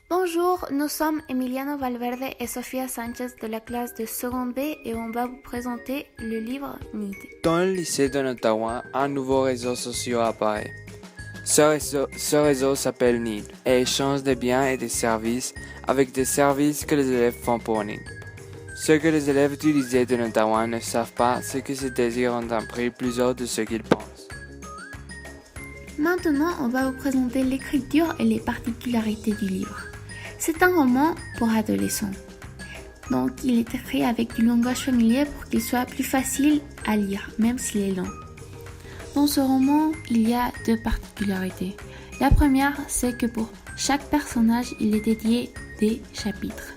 Bonjour, nous sommes Emiliano Valverde et Sofia Sanchez de la classe de seconde B et on va vous présenter le livre Need. Dans le lycée de Ottawa, un nouveau réseau social apparaît. Ce réseau s'appelle Need et échange des biens et des services avec des services que les élèves font pour Need. Ce que les élèves du lycée de Ottawa ne savent pas, c'est que ces désirs ont un prix plus haut de ce qu'ils pensent. Maintenant, on va vous présenter l'écriture et les particularités du livre. C'est un roman pour adolescents. Donc, il est écrit avec du langage familier pour qu'il soit plus facile à lire, même s'il est lent. Dans ce roman, il y a deux particularités. La première, c'est que pour chaque personnage, il est dédié des chapitres.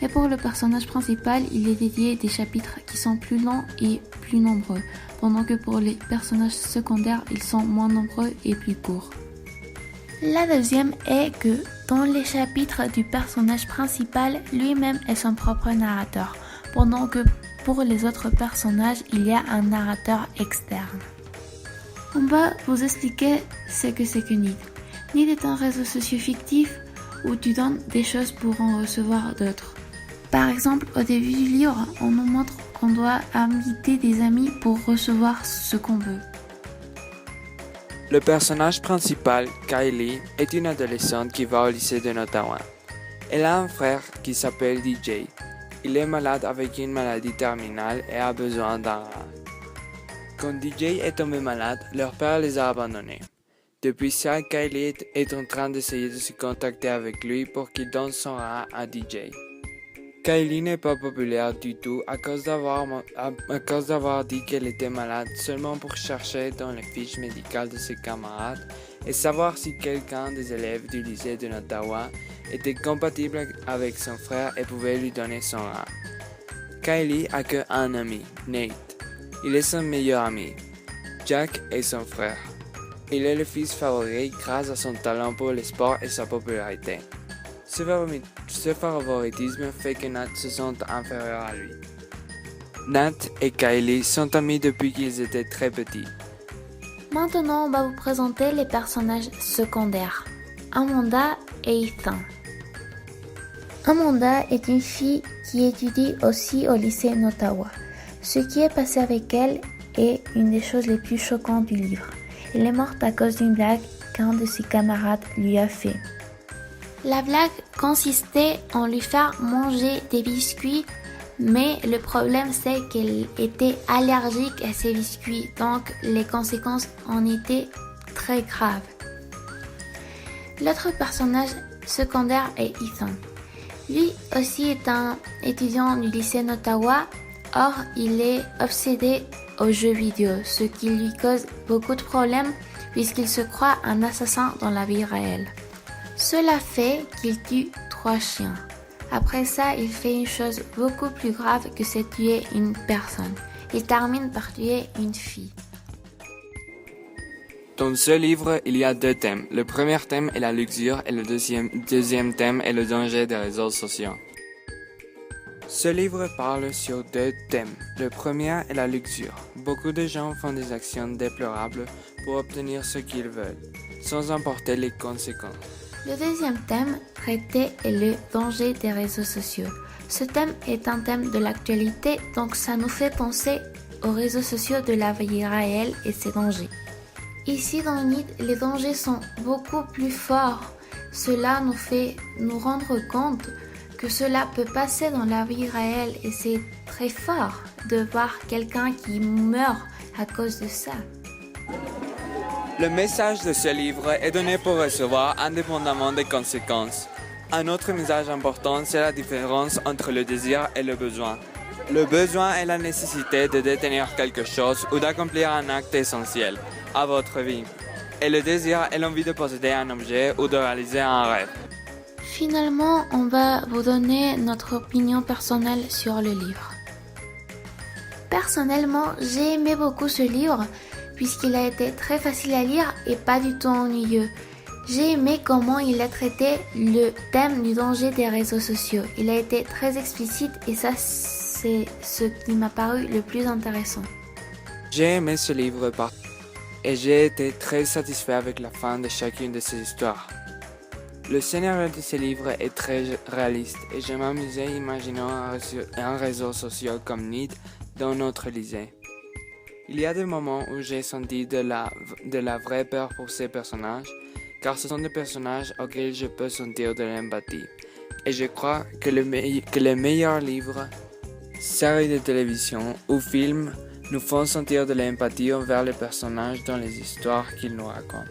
Et pour le personnage principal, il est dédié des chapitres qui sont plus longs et plus nombreux, pendant que pour les personnages secondaires, ils sont moins nombreux et plus courts. La deuxième est que dans les chapitres du personnage principal, lui-même est son propre narrateur, pendant que pour les autres personnages, il y a un narrateur externe. On va vous expliquer ce que c'est que Need. Need est un réseau social fictif où tu donnes des choses pour en recevoir d'autres. Par exemple, au début du livre, on nous montre qu'on doit inviter des amis pour recevoir ce qu'on veut. Le personnage principal, Kylie, est une adolescente qui va au lycée de Ottawa. Elle a un frère qui s'appelle DJ. Il est malade avec une maladie terminale et a besoin d'un rat. Quand DJ est tombé malade, leur père les a abandonnés. Depuis ça, Kylie est en train d'essayer de se contacter avec lui pour qu'il donne son rat à DJ. Kylie n'est pas populaire du tout à cause d'avoir dit qu'elle était malade seulement pour chercher dans les fiches médicales de ses camarades et savoir si quelqu'un des élèves du lycée de Ottawa était compatible avec son frère et pouvait lui donner son rat. Kylie a qu'un ami, Nate. Il est son meilleur ami. Jack est son frère. Il est le fils favori grâce à son talent pour le sport et sa popularité. Ce favoritisme fait que Nat se sente inférieur à lui. Nat et Kylie sont amis depuis qu'ils étaient très petits. Maintenant, on va vous présenter les personnages secondaires, Amanda et Ethan. Amanda est une fille qui étudie aussi au lycée d'Ottawa. Ce qui est passé avec elle est une des choses les plus choquantes du livre. Elle est morte à cause d'une blague qu'un de ses camarades lui a fait. La blague consistait en lui faire manger des biscuits, mais le problème c'est qu'elle était allergique à ces biscuits, donc les conséquences en étaient très graves. L'autre personnage secondaire est Ethan. Lui aussi est un étudiant du lycée d'Ottawa, or il est obsédé aux jeux vidéo, ce qui lui cause beaucoup de problèmes puisqu'il se croit un assassin dans la vie réelle. Cela fait qu'il tue 3 chiens. Après ça, il fait une chose beaucoup plus grave que c'est tuer une personne. Il termine par tuer une fille. Dans ce livre, il y a 2 thèmes. Le premier thème est la luxure et le deuxième thème est le danger des réseaux sociaux. Ce livre parle sur 2 thèmes. Le premier est la luxure. Beaucoup de gens font des actions déplorables pour obtenir ce qu'ils veulent, sans importer les conséquences. Le deuxième thème traité est le danger des réseaux sociaux. Ce thème est un thème de l'actualité, donc ça nous fait penser aux réseaux sociaux de la vie réelle et ses dangers. Ici dans Need, les dangers sont beaucoup plus forts. Cela nous fait nous rendre compte que cela peut passer dans la vie réelle et c'est très fort de voir quelqu'un qui meurt à cause de ça. Le message de ce livre est donné pour recevoir indépendamment des conséquences. Un autre message important, c'est la différence entre le désir et le besoin. Le besoin est la nécessité de détenir quelque chose ou d'accomplir un acte essentiel à votre vie. Et le désir est l'envie de posséder un objet ou de réaliser un rêve. Finalement, on va vous donner notre opinion personnelle sur le livre. Personnellement, j'ai aimé beaucoup ce livre puisqu'il a été très facile à lire et pas du tout ennuyeux. J'ai aimé comment il a traité le thème du danger des réseaux sociaux. Il a été très explicite et ça, c'est ce qui m'a paru le plus intéressant. J'ai aimé ce livre et j'ai été très satisfait avec la fin de chacune de ces histoires. Le scénario de ce livre est très réaliste et je m'amusais imaginant un réseau social comme Nid dans notre lycée. Il y a des moments où j'ai senti de la vraie peur pour ces personnages, car ce sont des personnages auxquels je peux sentir de l'empathie. Et je crois que les meilleurs livres, séries de télévision ou films nous font sentir de l'empathie envers les personnages dans les histoires qu'ils nous racontent.